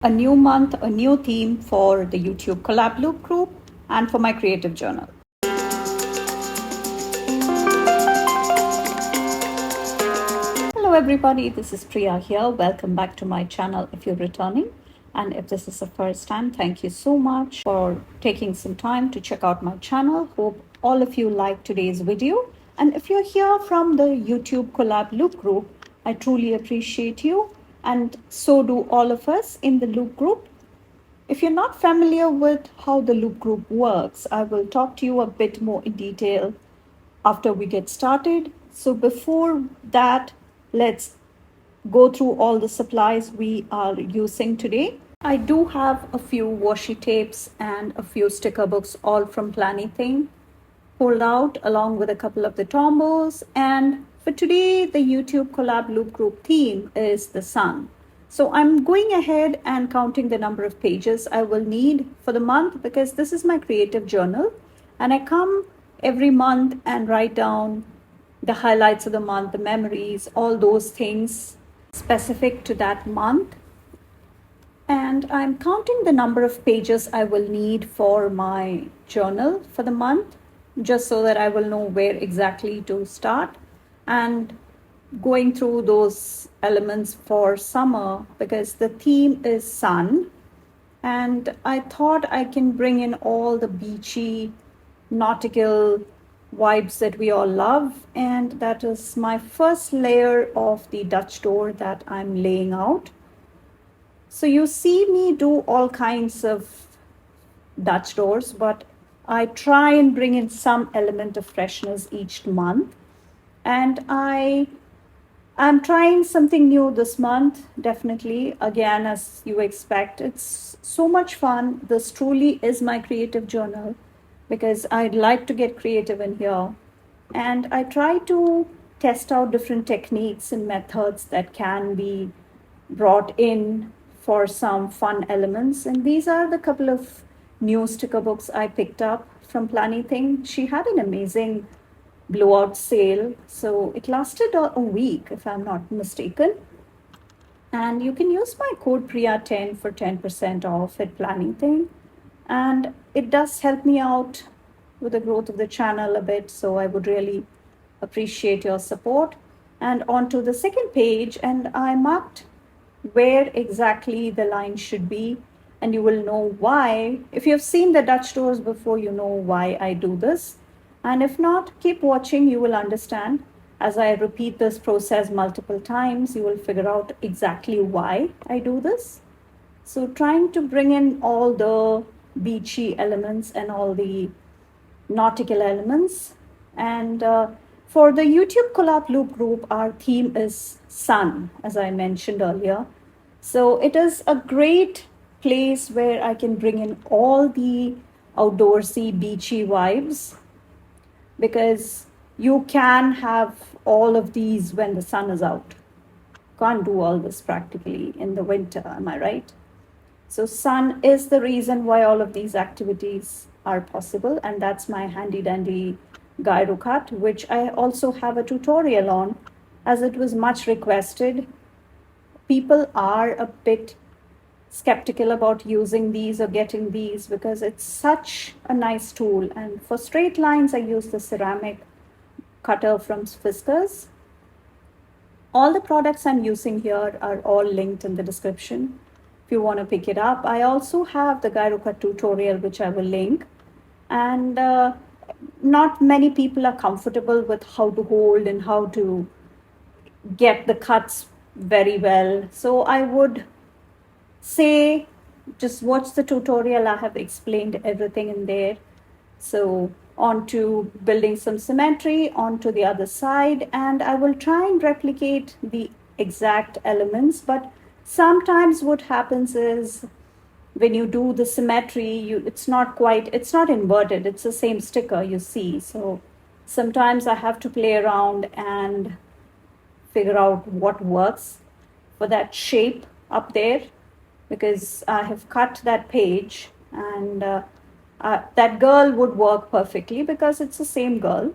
A new month, a new theme for the YouTube Collab Loop group and for my creative journal. Hello everybody, this is Priya here. Welcome back to my channel if you're returning. And if this is the first time, thank you so much for taking some time to check out my channel. Hope all of you liked today's video. And if you're here from the YouTube Collab Loop group, I truly appreciate you. And so do all of us in the Loop group. If you're not familiar with how the Loop group works, I will talk to you a bit more in detail after we get started. So before that, let's go through all the supplies we are using today. I do have a few washi tapes and a few sticker books, all from Planything, pulled out along with a couple of the tombos. And for today, the YouTube Collab Loop group theme is the sun. So I'm going ahead and counting the number of pages I will need for the month because this is my creative journal. And I come every month and write down the highlights of the month, the memories, all those things specific to that month. And I'm counting the number of pages I will need for my journal for the month, just so that I will know where exactly to start. And going through those elements for summer because the theme is sun. And I thought I can bring in all the beachy, nautical vibes that we all love. And that is my first layer of the Dutch door that I'm laying out. So you see me do all kinds of Dutch doors, but I try and bring in some element of freshness each month. And I'm trying something new this month, definitely. Again, as you expect, it's so much fun. This truly is my creative journal because I'd like to get creative in here. And I try to test out different techniques and methods that can be brought in for some fun elements. And these are the couple of new sticker books I picked up from Planything. She had an amazing blowout sale, so it lasted a week if I'm not mistaken. And you can use my code Priya10 for 10% off at Planything. And it does help me out with the growth of the channel a bit, so I would really appreciate your support. And onto the second page, and I marked where exactly the line should be, and you will know why. If you've seen the Dutch doors before, you know why I do this. And if not, keep watching, you will understand. As I repeat this process multiple times, you will figure out exactly why I do this. So trying to bring in all the beachy elements and all the nautical elements. And for the YouTube Collab Loop group, our theme is sun, as I mentioned earlier. So it is a great place where I can bring in all the outdoorsy, beachy vibes, because you can have all of these when the sun is out. Can't do all this practically in the winter, am I right? So sun is the reason why all of these activities are possible, and that's my handy dandy Gyro-cut, which I also have a tutorial on as it was much requested. People are a bit skeptical about using these or getting these because it's such a nice tool. And for straight lines, I use the ceramic cutter from Fiskars. All the products I'm using here are all linked in the description if you want to pick it up. I also have the Gyro-cut tutorial, which I will link. And not many people are comfortable with how to hold and how to get the cuts very well. So I would say just watch the tutorial. I have explained everything in there. So on to building some symmetry onto the other side, and I will try and replicate the exact elements. But sometimes what happens is when you do the symmetry, it's not inverted, it's the same sticker, you see. So sometimes I have to play around and figure out what works for that shape up there, because I have cut that page, and that girl would work perfectly because it's the same girl.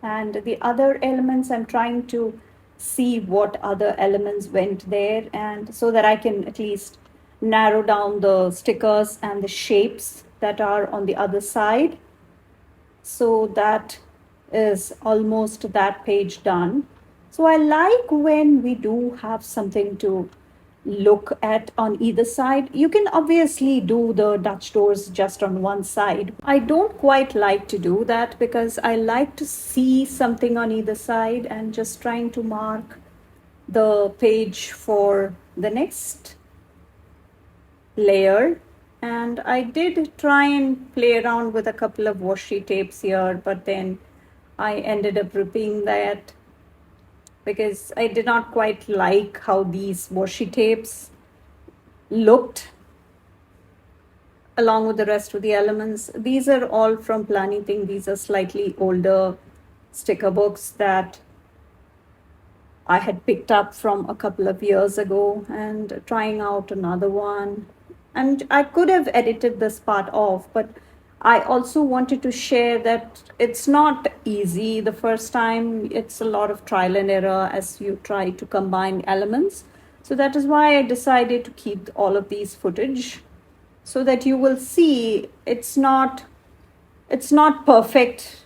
And the other elements, I'm trying to see what other elements went there, and so that I can at least narrow down the stickers and the shapes that are on the other side. So that is almost that page done. So I like when we do have something to look at on either side. You can obviously do the Dutch doors just on one side. I don't quite like to do that because I like to see something on either side, and just trying to mark the page for the next layer. And I did try and play around with a couple of washi tapes here, but then I ended up ripping that because I did not quite like how these washi tapes looked along with the rest of the elements. These are all from Planything. These are slightly older sticker books that I had picked up from a couple of years ago, and trying out another one. And I could have edited this part off, but I also wanted to share that it's not easy the first time. It's a lot of trial and error as you try to combine elements. So that is why I decided to keep all of these footage, so that you will see it's not perfect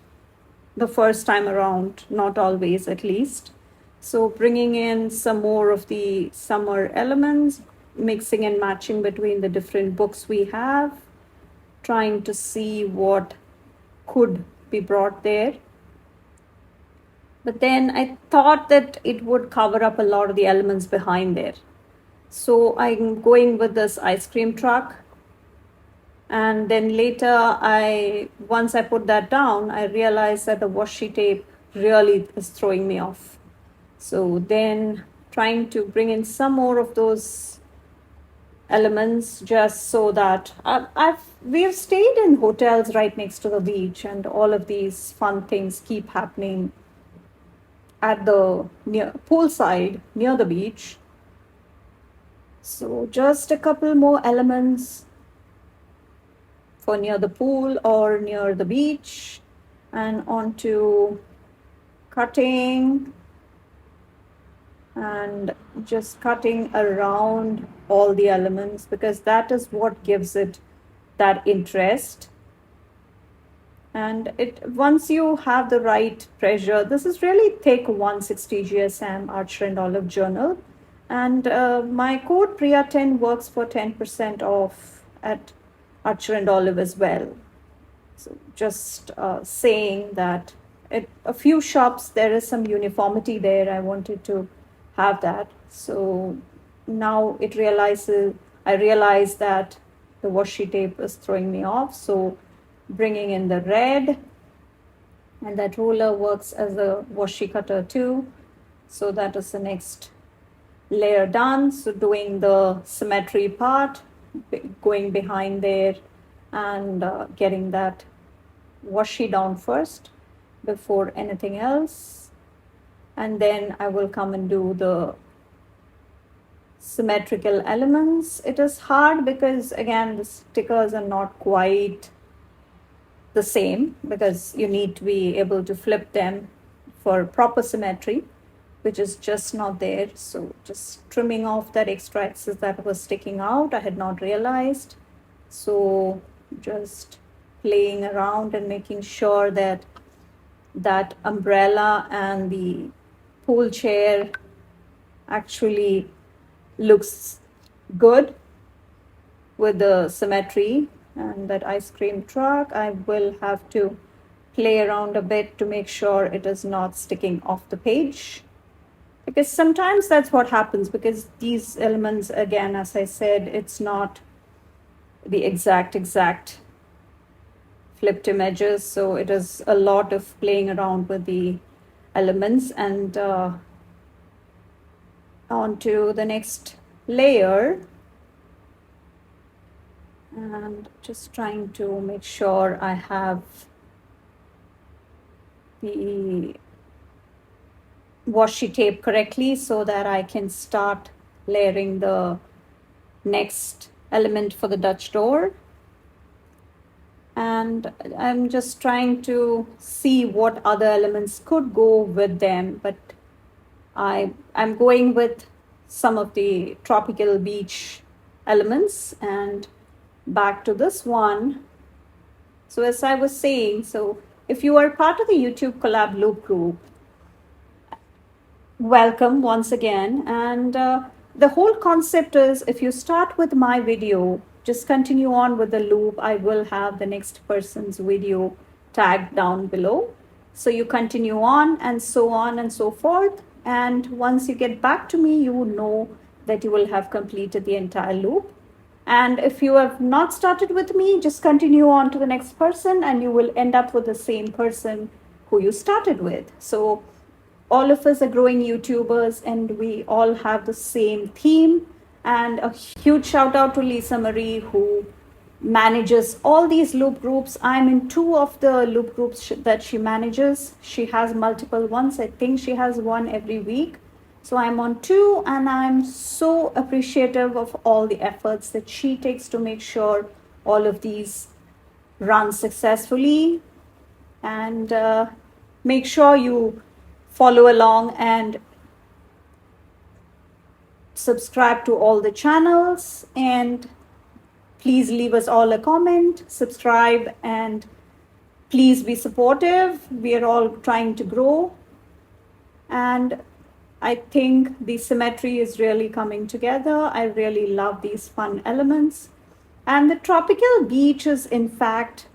the first time around, not always at least. So bringing in some more of the summer elements, mixing and matching between the different books we have, trying to see what could be brought there. But then I thought that it would cover up a lot of the elements behind there. So I'm going with this ice cream truck. And then later, once I put that down, I realized that the washi tape really is throwing me off. So then trying to bring in some more of those elements, just so that we've stayed in hotels right next to the beach, and all of these fun things keep happening at the near poolside near the beach. So just a couple more elements for near the pool or near the beach, and onto cutting and just cutting around all the elements, because that is what gives it that interest. And it once you have the right pressure, this is really thick 160 GSM Archer and Olive journal, and my code Priya10 works for 10% off at Archer and Olive as well. So just saying that at a few shops there is some uniformity there. I wanted to have that. So now I realize that the washi tape is throwing me off. So bringing in the red, and that ruler works as a washi cutter too. So that is the next layer done. So doing the symmetry part, going behind there, and getting that washi down first before anything else. And then I will come and do the symmetrical elements. It is hard because again the stickers are not quite the same, because you need to be able to flip them for proper symmetry, which is just not there. So just trimming off that extra excess that was sticking out, I had not realized. So just playing around and making sure that that umbrella and the pool chair actually looks good with the symmetry. And that ice cream truck, I will have to play around a bit to make sure it is not sticking off the page, because sometimes that's what happens, because these elements, again, as I said, it's not the exact flipped images, so it is a lot of playing around with the elements. And on to the next layer, and just trying to make sure I have the washi tape correctly so that I can start layering the next element for the Dutch door. And I'm just trying to see what other elements could go with them, but I'm going with some of the tropical beach elements. And back to this one. So as I was saying, so if you are part of the YouTube collab loop group, welcome once again. And the whole concept is, if you start with my video, just continue on with the loop. I will have the next person's video tagged down below. So you continue on and so forth. And once you get back to me, you will know that you will have completed the entire loop. And if you have not started with me, just continue on to the next person and you will end up with the same person who you started with. So all of us are growing YouTubers and we all have the same theme. And a huge shout out to Lisa Marie, who manages all these loop groups. I'm in 2 of the loop groups that she manages. She has multiple ones. I think she has one every week. So I'm on 2, and I'm so appreciative of all the efforts that she takes to make sure all of these run successfully. And make sure you follow along and subscribe to all the channels, and please leave us all a comment, subscribe, and please be supportive. We are all trying to grow, and I think the symmetry is really coming together. I really love these fun elements. And the tropical beach is in fact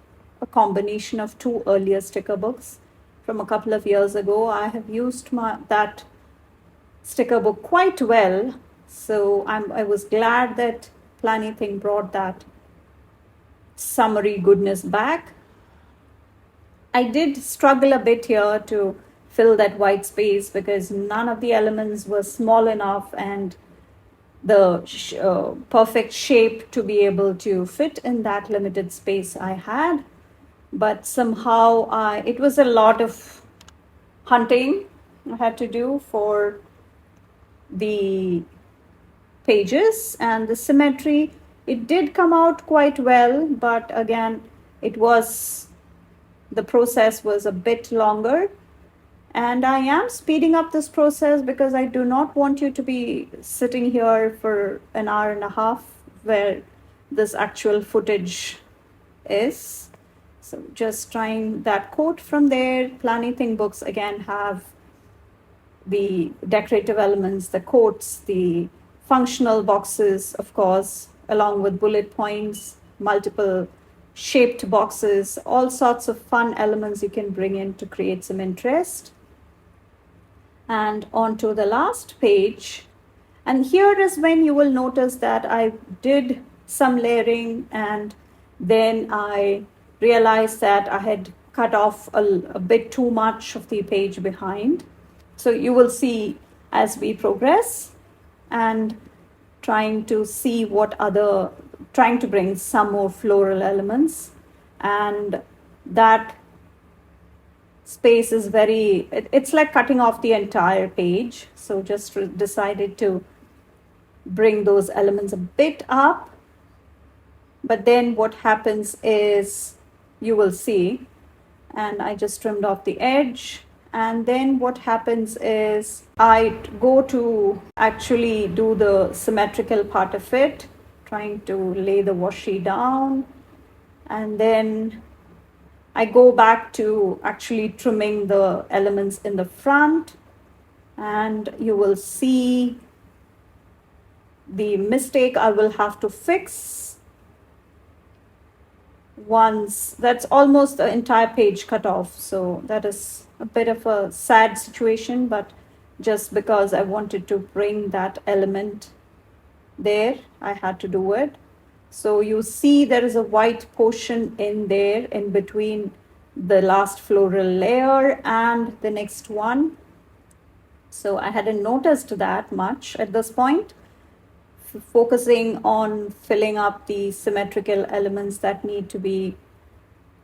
a combination of 2 earlier sticker books from a couple of years ago. I have used that sticker book quite well. So I was glad that Planything brought that summary goodness back. I did struggle a bit here to fill that white space because none of the elements were small enough and the perfect shape to be able to fit in that limited space I had. But somehow it was a lot of hunting I had to do for the pages, and the symmetry, it did come out quite well, but again, the process was a bit longer. And I am speeding up this process because I do not want you to be sitting here for an hour and a half where this actual footage is. So just trying that quote from there. Planything books again have the decorative elements, the quotes, the functional boxes, of course, along with bullet points, multiple shaped boxes, all sorts of fun elements you can bring in to create some interest. And on to the last page. And here is when you will notice that I did some layering, and then I realized that I had cut off a bit too much of the page behind. So you will see as we progress, and trying to bring some more floral elements, and that space is it's like cutting off the entire page. So just decided to bring those elements a bit up. But then what happens is, you will see, and I just trimmed off the edge. And then what happens is I go to actually do the symmetrical part of it, trying to lay the washi down. And then I go back to actually trimming the elements in the front, and you will see the mistake I will have to fix once. That's almost the entire page cut off. So that is a bit of a sad situation, but just because I wanted to bring that element there, I had to do it. So you see there is a white portion in there in between the last floral layer and the next one. So I hadn't noticed that much at this point, focusing on filling up the symmetrical elements that need to be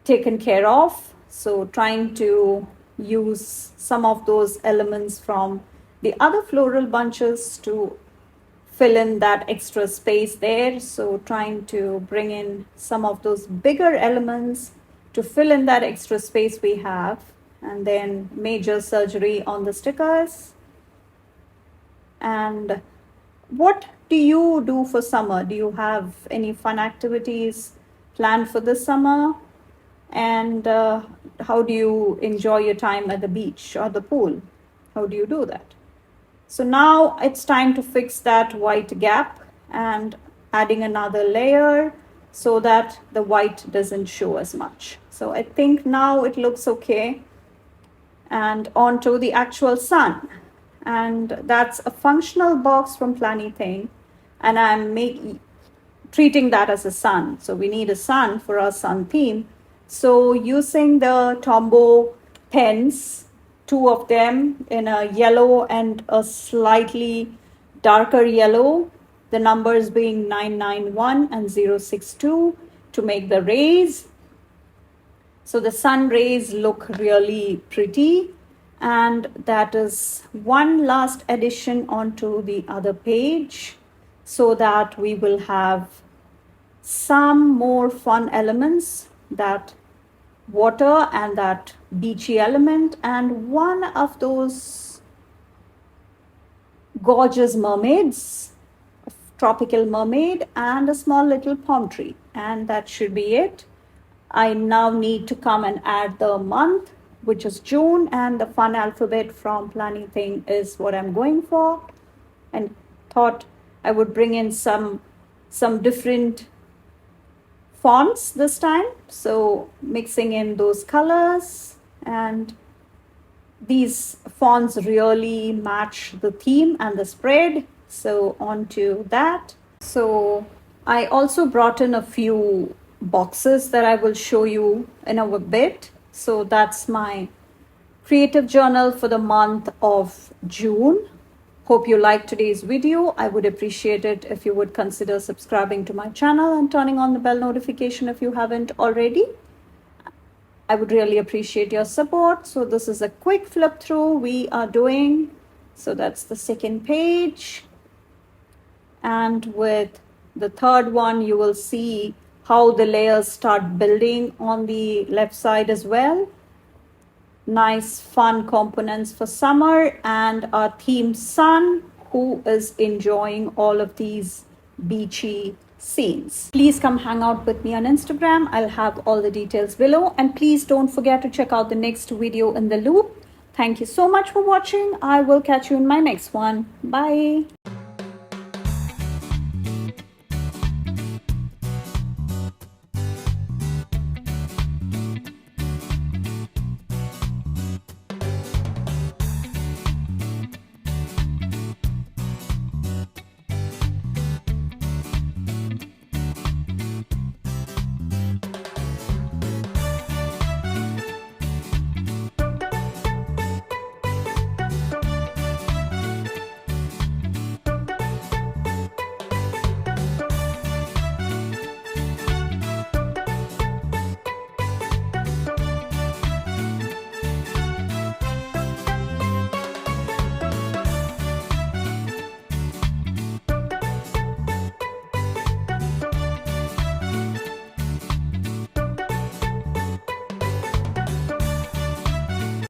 taken care of. So trying to use some of those elements from the other floral bunches to fill in that extra space there. So trying to bring in some of those bigger elements to fill in that extra space we have, and then major surgery on the stickers. And what do you do for summer? Do you have any fun activities planned for this summer? And how do you enjoy your time at the beach or the pool? How do you do that? So now it's time to fix that white gap and adding another layer so that the white doesn't show as much. So I think now it looks okay. And onto the actual sun. And that's a functional box from Planything. And I'm treating that as a sun. So we need a sun for our sun theme. So using the Tombow pens, two of them in a yellow and a slightly darker yellow, the numbers being 991 and 062 to make the rays. So the sun rays look really pretty. And that is one last addition onto the other page so that we will have some more fun elements, that water and that beachy element, and one of those gorgeous mermaids, a tropical mermaid, and a small little palm tree. And that should be it. I now need to come and add the month, which is June, and the fun alphabet from Planything is what I'm going for. And thought I would bring in some different fonts this time. So mixing in those colors, and these fonts really match the theme and the spread. So onto that. So I also brought in a few boxes that I will show you in a bit. So that's my creative journal for the month of June. Hope you liked today's video. I would appreciate it if you would consider subscribing to my channel and turning on the bell notification if you haven't already. I would really appreciate your support. So this is a quick flip through we are doing. So that's the second page. And with the third one, you will see how the layers start building on the left side as well. Nice fun components for summer, and our theme sun, who is enjoying all of these beachy scenes. Please come hang out with me on Instagram. I'll have all the details below, and please don't forget to check out the next video in the loop. Thank you so much for watching. I will catch you in my next one. Bye.